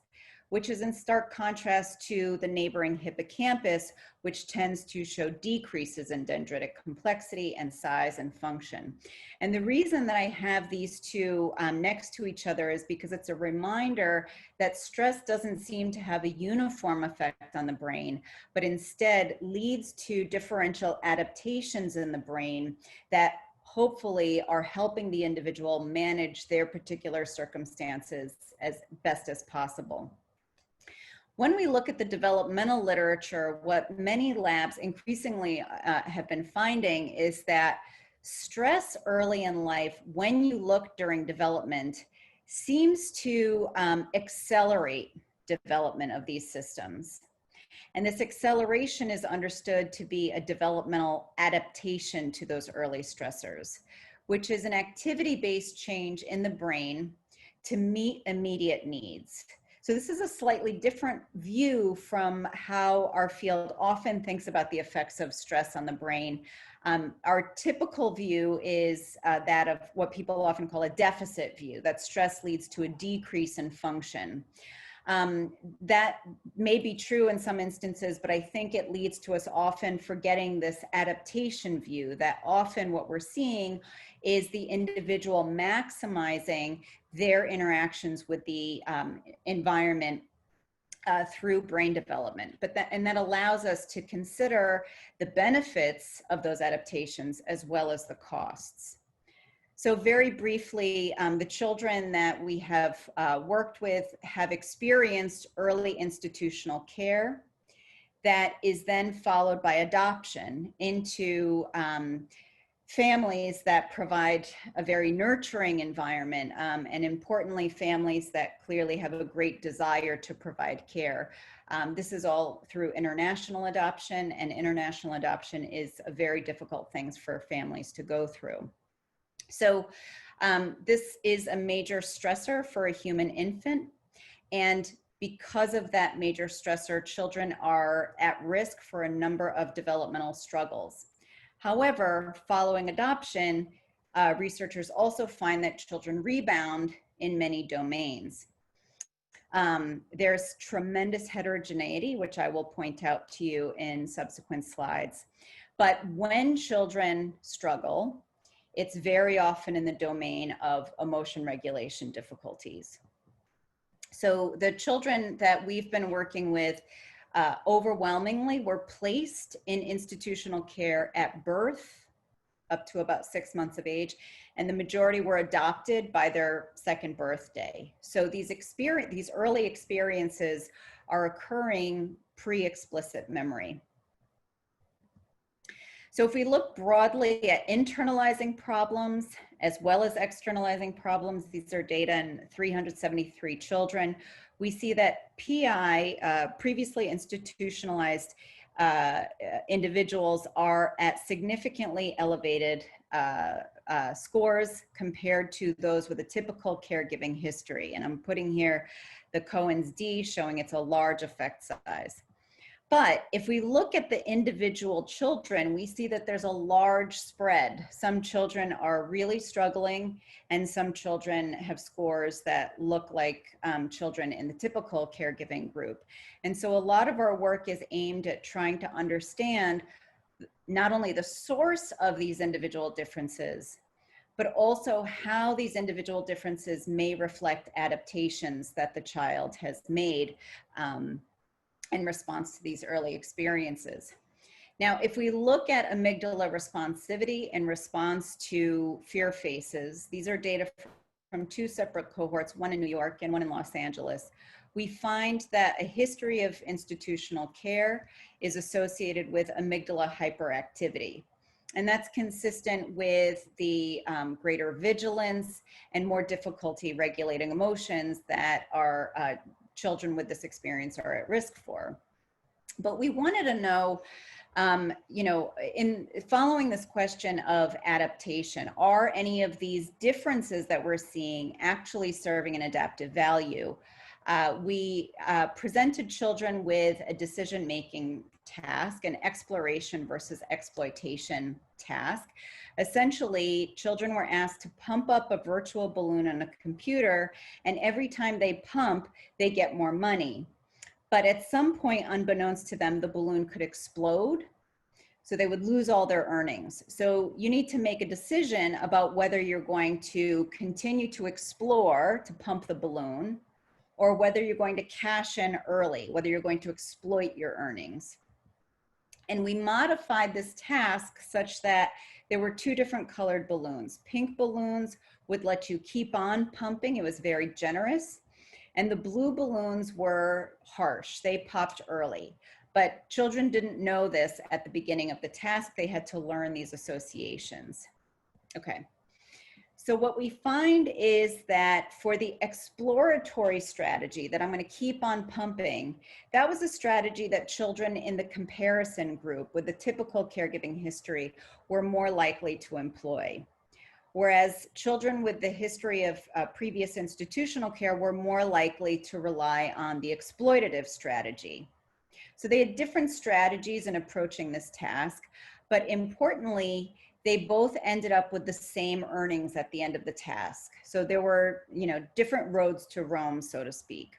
which is in stark contrast to the neighboring hippocampus, which tends to show decreases in dendritic complexity and size and function. And the reason that I have these two next to each other is because it's a reminder that stress doesn't seem to have a uniform effect on the brain, but instead leads to differential adaptations in the brain that hopefully are helping the individual manage their particular circumstances as best as possible. When we look at the developmental literature, what many labs increasingly have been finding is that stress early in life, when you look during development, seems to accelerate development of these systems. And this acceleration is understood to be a developmental adaptation to those early stressors, which is an activity-based change in the brain to meet immediate needs. So this is a slightly different view from how our field often thinks about the effects of stress on the brain. Our typical view is that of what people often call a deficit view, that stress leads to a decrease in function. That may be true in some instances, but I think it leads to us often forgetting this adaptation view, that often what we're seeing is the individual maximizing their interactions with the environment through brain development. And that allows us to consider the benefits of those adaptations as well as the costs. So very briefly, the children that we have worked with have experienced early institutional care that is then followed by adoption into families that provide a very nurturing environment, and importantly, families that clearly have a great desire to provide care. This is all through international adoption, and international adoption is a very difficult thing for families to go through. So this is a major stressor for a human infant, and because of that major stressor, children are at risk for a number of developmental struggles. However, following adoption, researchers also find that children rebound in many domains. There's tremendous heterogeneity, which I will point out to you in subsequent slides. But when children struggle, it's very often in the domain of emotion regulation difficulties. So the children that we've been working with overwhelmingly were placed in institutional care at birth up to about 6 months of age, and the majority were adopted by their second birthday. So these early experiences are occurring pre-explicit memory. So if we look broadly at internalizing problems as well as externalizing problems, these are data in 373 children, we see that PI, previously institutionalized individuals, are at significantly elevated scores compared to those with a typical caregiving history. And I'm putting here the Cohen's D, showing it's a large effect size. But if we look at the individual children, we see that there's a large spread. Some children are really struggling, and some children have scores that look like children in the typical caregiving group. And so a lot of our work is aimed at trying to understand not only the source of these individual differences, but also how these individual differences may reflect adaptations that the child has made in response to these early experiences. Now, if we look at amygdala responsivity in response to fear faces, these are data from 2 separate cohorts, one in New York and one in Los Angeles. We find that a history of institutional care is associated with amygdala hyperactivity. And that's consistent with the greater vigilance and more difficulty regulating emotions that are children with this experience are at risk for. But we wanted to know, in following this question of adaptation, are any of these differences that we're seeing actually serving an adaptive value? We presented children with a decision-making task, an exploration versus exploitation task. Essentially, children were asked to pump up a virtual balloon on a computer, and every time they pump, they get more money. But at some point, unbeknownst to them, the balloon could explode, so they would lose all their earnings. So you need to make a decision about whether you're going to continue to explore to pump the balloon, or whether you're going to cash in early, whether you're going to exploit your earnings. And we modified this task such that there were two different colored balloons. Pink balloons would let you keep on pumping. It was very generous. And the blue balloons were harsh. They popped early. But children didn't know this at the beginning of the task. They had to learn these associations. Okay. So what we find is that for the exploratory strategy that I'm going to keep on pumping, that was a strategy that children in the comparison group with the typical caregiving history were more likely to employ. Whereas children with the history of previous institutional care were more likely to rely on the exploitative strategy. So they had different strategies in approaching this task, but importantly, they both ended up with the same earnings at the end of the task. So there were, different roads to Rome, so to speak.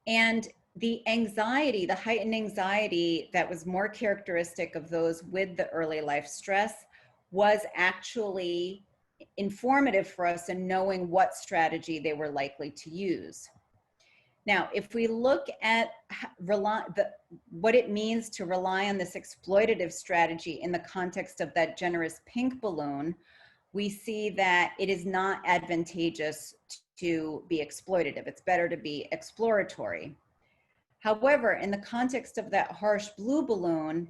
And the anxiety, the heightened anxiety that was more characteristic of those with the early life stress was actually informative for us in knowing what strategy they were likely to use. Now, if we look at what it means to rely on this exploitative strategy in the context of that generous pink balloon, we see that it is not advantageous to be exploitative. It's better to be exploratory. However, in the context of that harsh blue balloon,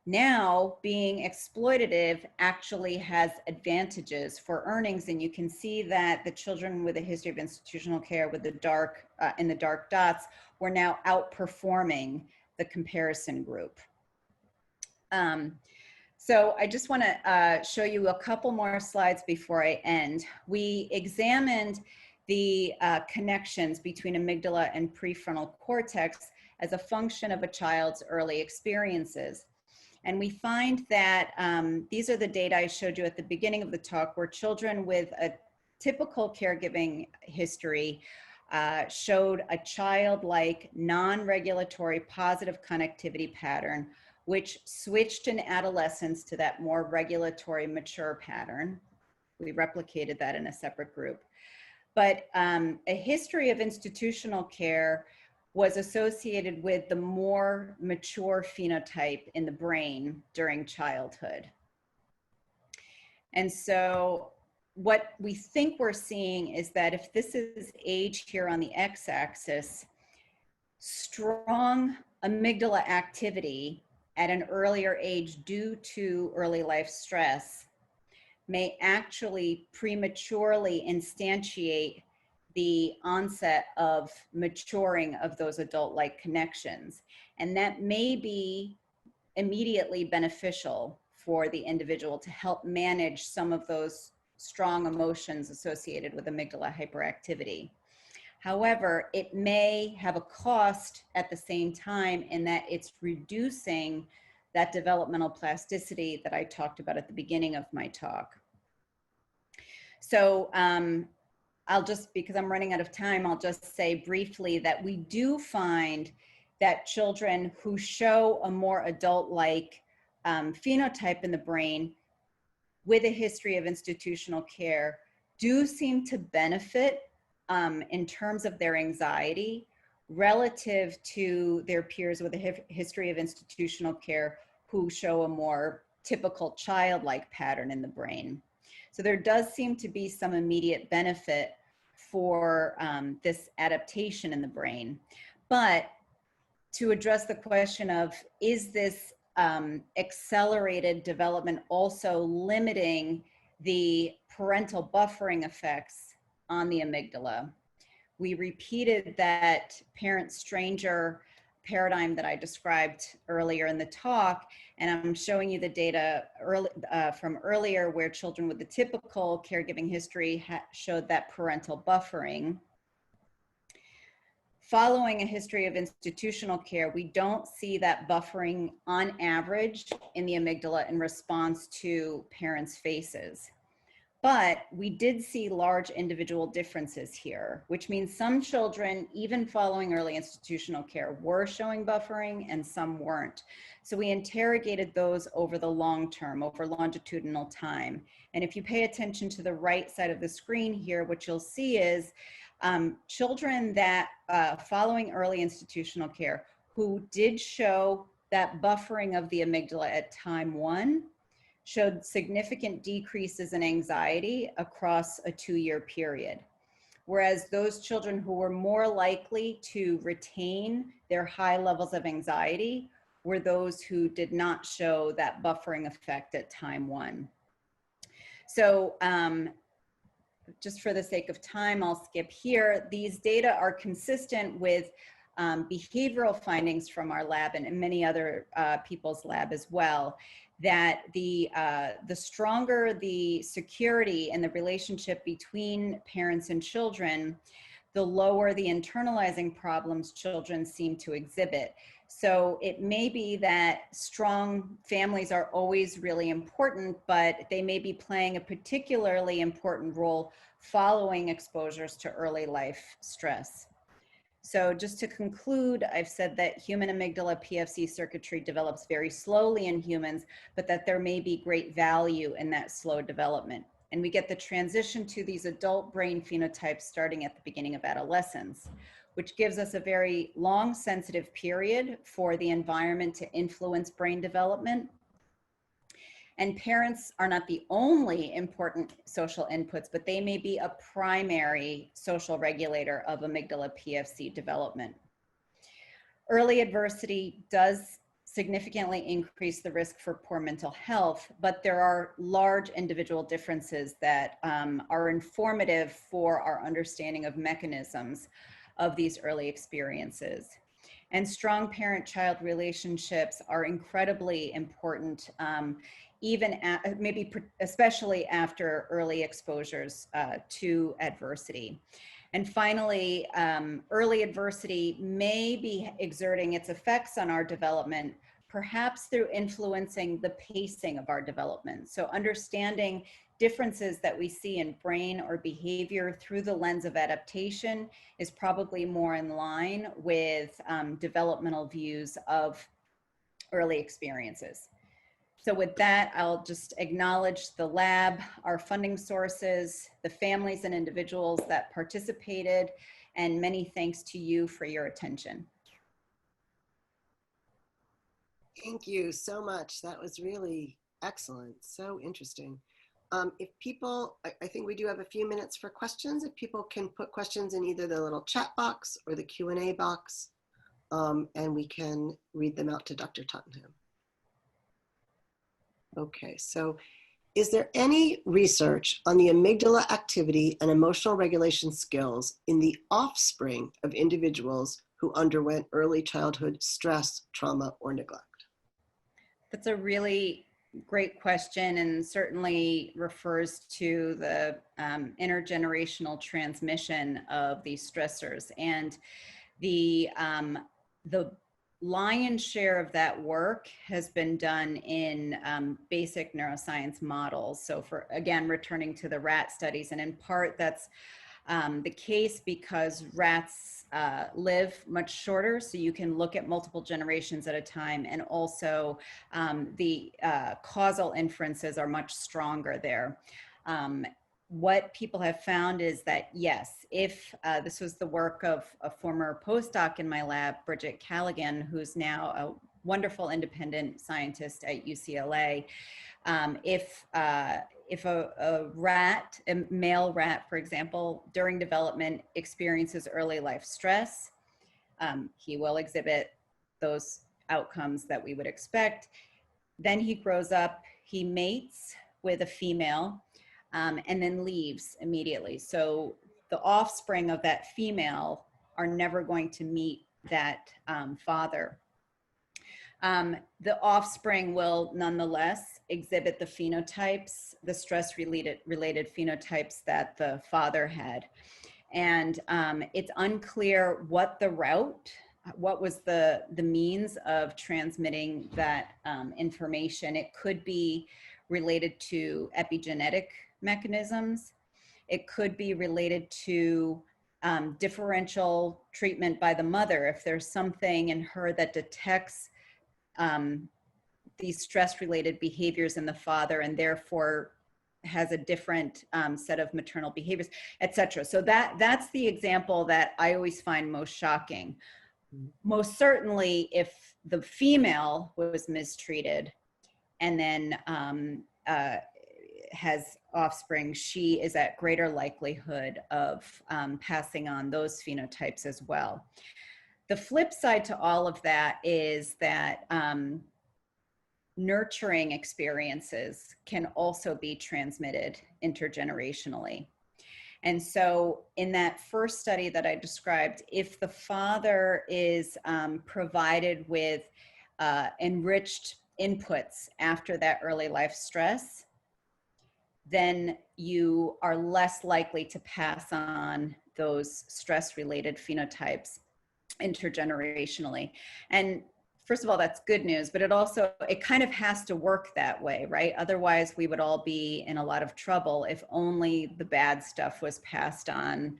now being exploitative actually has advantages for earnings, and you can see that the children with a history of institutional care with the dark in the dark dots were now outperforming the comparison group. So I just want to show you a couple more slides before I end. We examined the connections between amygdala and prefrontal cortex as a function of a child's early experiences. And we find that these are the data I showed you at the beginning of the talk, where children with a typical caregiving history showed a childlike, non-regulatory positive connectivity pattern, which switched in adolescence to that more regulatory mature pattern. We replicated that in a separate group. But a history of institutional care was associated with the more mature phenotype in the brain during childhood. And so what we think we're seeing is that if this is age here on the x-axis, strong amygdala activity at an earlier age due to early life stress may actually prematurely instantiate the onset of maturing of those adult-like connections. And that may be immediately beneficial for the individual to help manage some of those strong emotions associated with amygdala hyperactivity. However, it may have a cost at the same time in that it's reducing that developmental plasticity that I talked about at the beginning of my talk. So I'll just, because I'm running out of time, I'll just say briefly that we do find that children who show a more adult-like phenotype in the brain with a history of institutional care do seem to benefit in terms of their anxiety relative to their peers with a history of institutional care who show a more typical childlike pattern in the brain. So there does seem to be some immediate benefit for this adaptation in the brain. But to address the question of, is this accelerated development also limiting the parental buffering effects on the amygdala? We repeated that parent-stranger paradigm that I described earlier in the talk, and I'm showing you the data from earlier where children with the typical caregiving history showed that parental buffering. following a history of institutional care, we don't see that buffering on average in the amygdala in response to parents' faces. But we did see large individual differences here, which means some children, even following early institutional care, were showing buffering and some weren't. So we interrogated those over the long term, over longitudinal time. And if you pay attention to the right side of the screen here, what you'll see is children that following early institutional care who did show that buffering of the amygdala at time 1 showed significant decreases in anxiety across a 2-year period. Whereas those children who were more likely to retain their high levels of anxiety were those who did not show that buffering effect at time 1. So just for the sake of time, I'll skip here. These data are consistent with behavioral findings from our lab and many other people's lab as well, that the stronger the security and the relationship between parents and children, the lower the internalizing problems children seem to exhibit. So it may be that strong families are always really important, but they may be playing a particularly important role following exposures to early life stress. So just to conclude, I've said that human amygdala PFC circuitry develops very slowly in humans, but that there may be great value in that slow development. And we get the transition to these adult brain phenotypes starting at the beginning of adolescence, which gives us a very long sensitive period for the environment to influence brain development. And parents are not the only important social inputs, but they may be a primary social regulator of amygdala PFC development. Early adversity does significantly increase the risk for poor mental health, but there are large individual differences that are informative for our understanding of mechanisms of these early experiences. And strong parent-child relationships are incredibly important, even maybe especially after early exposures to adversity. And finally, early adversity may be exerting its effects on our development, perhaps through influencing the pacing of our development. So understanding differences that we see in brain or behavior through the lens of adaptation is probably more in line with developmental views of early experiences. So with that, I'll just acknowledge the lab, our funding sources, the families and individuals that participated, and many thanks to you for your attention. Thank you so much. That was really excellent. So interesting. If people, I think we do have a few minutes for questions. If people can put questions in either the little chat box or the Q&A box, and we can read them out to Dr. Tottenham. Okay, so is there any research on the amygdala activity and emotional regulation skills in the offspring of individuals who underwent early childhood stress, trauma, or neglect? That's a really great question, and certainly refers to the intergenerational transmission of these stressors. And the lion's share of that work has been done in basic neuroscience models. So for, again, returning to the rat studies, and in part that's the case because rats live much shorter, so you can look at multiple generations at a time, and also the causal inferences are much stronger there. What people have found is that, yes, if this was the work of a former postdoc in my lab, Bridget Callaghan, who's now a wonderful independent scientist at UCLA, if a rat, a male rat, for example, during development experiences early life stress, he will exhibit those outcomes that we would expect. Then he grows up, he mates with a female, and then leaves immediately. So the offspring of that female are never going to meet that father. The offspring will nonetheless exhibit the phenotypes, the stress-related phenotypes that the father had. And it's unclear what the route, what was the means of transmitting that information. It could be related to epigenetic mechanisms. It could be related to differential treatment by the mother. If there's something in her that detects these stress-related behaviors in the father and therefore has a different set of maternal behaviors, etc. So that's the example that I always find most shocking. Most certainly, if the female was mistreated and then has offspring, she is at greater likelihood of passing on those phenotypes as well. The flip side to all of that is that nurturing experiences can also be transmitted intergenerationally. And so in that first study that I described, if the father is provided with enriched inputs after that early life stress, then you are less likely to pass on those stress-related phenotypes intergenerationally. And first of all, that's good news, but it kind of has to work that way, right? Otherwise, we would all be in a lot of trouble if only the bad stuff was passed on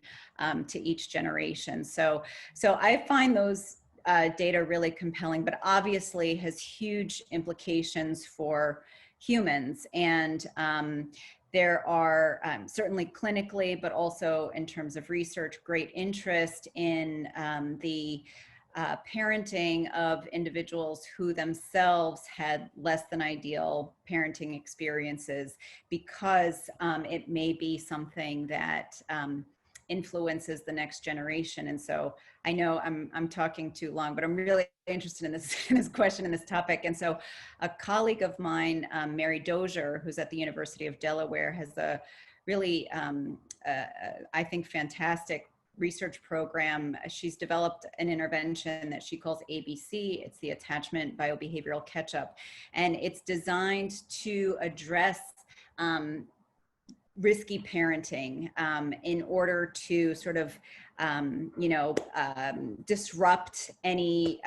to each generation. So I find those data really compelling, but obviously has huge implications for humans. And there are certainly clinically, but also in terms of research, great interest in the parenting of individuals who themselves had less than ideal parenting experiences, because it may be something that influences the next generation. And so I know I'm talking too long, but I'm really interested in this question and this topic. And so a colleague of mine, Mary Dozier, who's at the University of Delaware, has a really, I think, fantastic research program. She's developed an intervention that she calls ABC. It's the Attachment Biobehavioral Catch-up. And it's designed to address risky parenting in order to sort of, disrupt any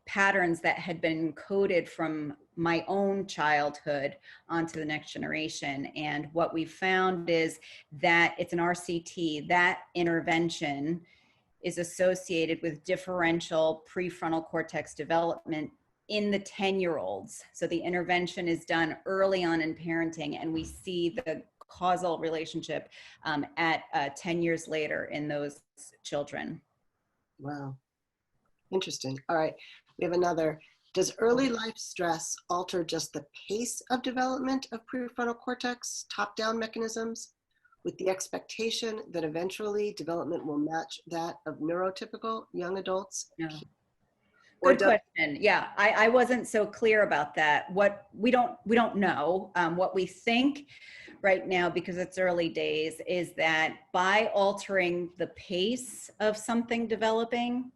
patterns that had been coded from my own childhood onto the next generation. And what we found is that it's an RCT. That intervention is associated with differential prefrontal cortex development in the 10-year-olds. So the intervention is done early on in parenting, and we see the causal relationship at 10 years later in those children. Wow. Interesting. All right. We have another. Does early life stress alter just the pace of development of prefrontal cortex top-down mechanisms, with the expectation that eventually development will match that of neurotypical young adults? Yeah. Good question. Yeah, I wasn't so clear about that. What we don't know. What we think right now, because it's early days, is that by altering the pace of something developing,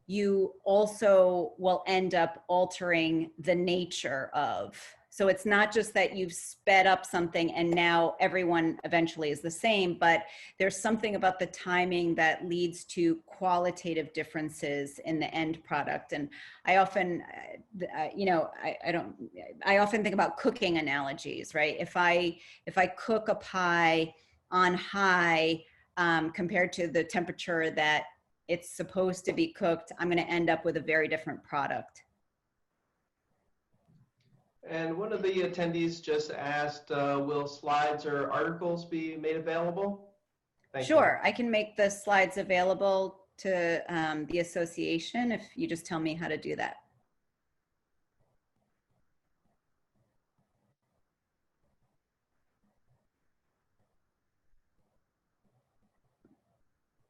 you also will end up altering the nature of. So it's not just that you've sped up something and now everyone eventually is the same, but there's something about the timing that leads to qualitative differences in the end product. And I often, I often think about cooking analogies, right? If I cook a pie on high compared to the temperature that it's supposed to be cooked, I'm going to end up with a very different product. And one of the attendees just asked, will slides or articles be made available? Sure, I can make the slides available to the association if you just tell me how to do that.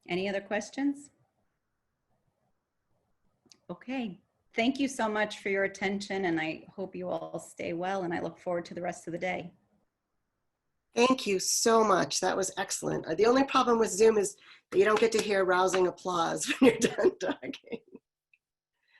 Any other questions? Okay. Thank you so much for your attention, and I hope you all stay well, and I look forward to the rest of the day. Thank you so much. That was excellent. The only problem with Zoom is that you don't get to hear rousing applause when you're done talking.